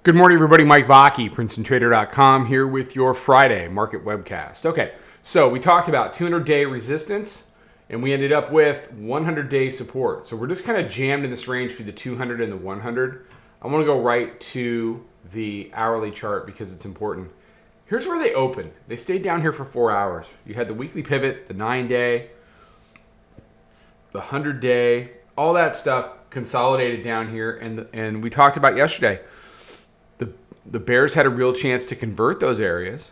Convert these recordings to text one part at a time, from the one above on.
Good morning, everybody. Mike Vacchi, Princetontrader.com, here with your Friday market webcast. Okay, so we talked about 200-day resistance, and we ended up with 100-day support. So we're just kind of jammed in this range between the 200 and the 100. I want to go right to the hourly chart because it's important. Here's where they opened. They stayed down here for 4 hours. You had the weekly pivot, the 9-day, the 100-day, all that stuff consolidated down here, and we talked about yesterday. The bears had a real chance to convert those areas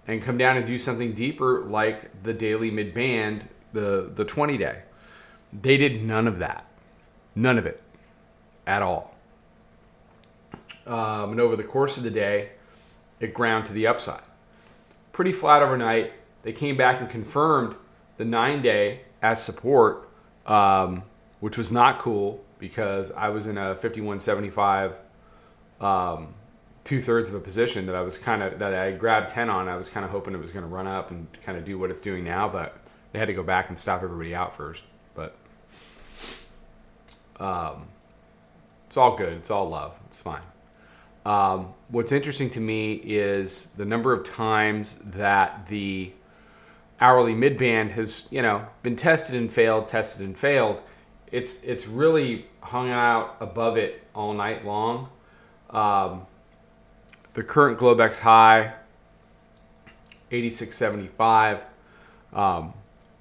and come down and do something deeper like the daily mid-band, the 20-day. They did none of that. None of it at all. And over the course of the day, it ground to the upside. Pretty flat overnight. They came back and confirmed the 9-day as support, which was not cool because I was in a 51.75 2/3 of a position that I grabbed 10 on. I was kind of hoping it was going to run up and kind of do what it's doing now, but they had to go back and stop everybody out first. But it's all good. It's all love. It's fine. What's interesting to me is the number of times that the hourly midband has, been tested and failed. It's really hung out above it all night long. The current Globex high, 86.75,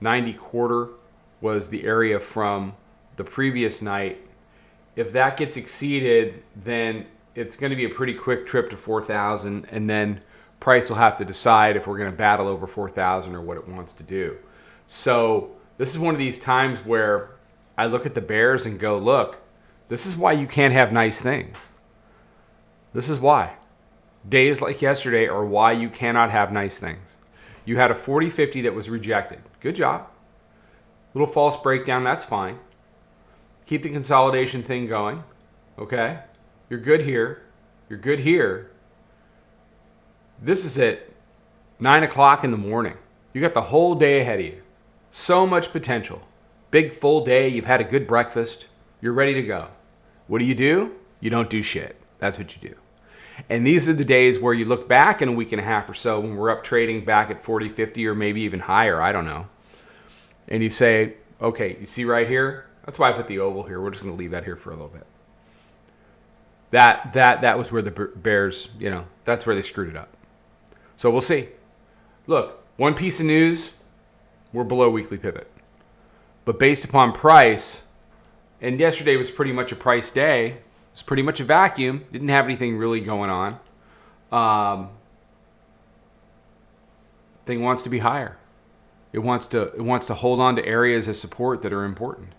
90 quarter was the area from the previous night. If that gets exceeded, then it's going to be a pretty quick trip to 4,000, and then price will have to decide if we're going to battle over 4,000 or what it wants to do. So this is one of these times where I look at the bears and go, look, this is why you can't have nice things. This is why. Days like yesterday are why you cannot have nice things. You had a 40-50 that was rejected. Good job. Little false breakdown, that's fine. Keep the consolidation thing going. Okay? You're good here. You're good here. This is at 9 o'clock in the morning. You got the whole day ahead of you. So much potential. Big full day. You've had a good breakfast. You're ready to go. What do? You don't do shit. That's what you do. And these are the days where you look back in a week and a half or so when we're up trading back at 40, 50, or maybe even higher, I don't know. And you say, okay, you see right here? That's why I put the oval here. We're just going to leave that here for a little bit. That was where the bears, that's where they screwed it up. So we'll see. Look, one piece of news, we're below weekly pivot. But based upon price, and yesterday was pretty much a price day, it's pretty much a vacuum. Didn't have anything really going on. Thing wants to be higher. It wants to hold on to areas of support that are important.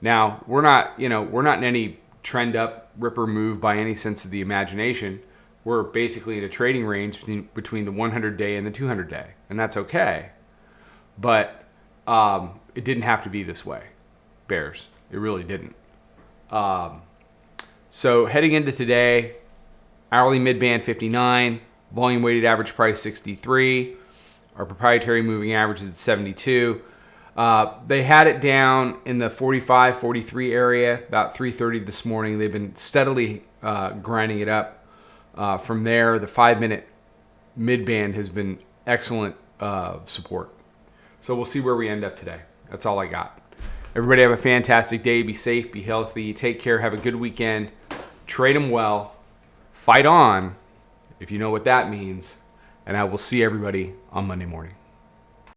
Now we're not in any trend up ripper move by any sense of the imagination. We're basically in a trading range between the 100-day and the 200-day, and that's okay. But it didn't have to be this way, bears. It really didn't. So heading into today, hourly midband 59, volume weighted average price 63, our proprietary moving average is at 72. They had it down in the 45, 43 area about 3:30 this morning. They've been steadily grinding it up. From there, the 5-minute midband has been excellent support. So we'll see where we end up today. That's all I got. Everybody have a fantastic day. Be safe, be healthy, take care, have a good weekend. Trade them well. Fight on, if you know what that means. And I will see everybody on Monday morning.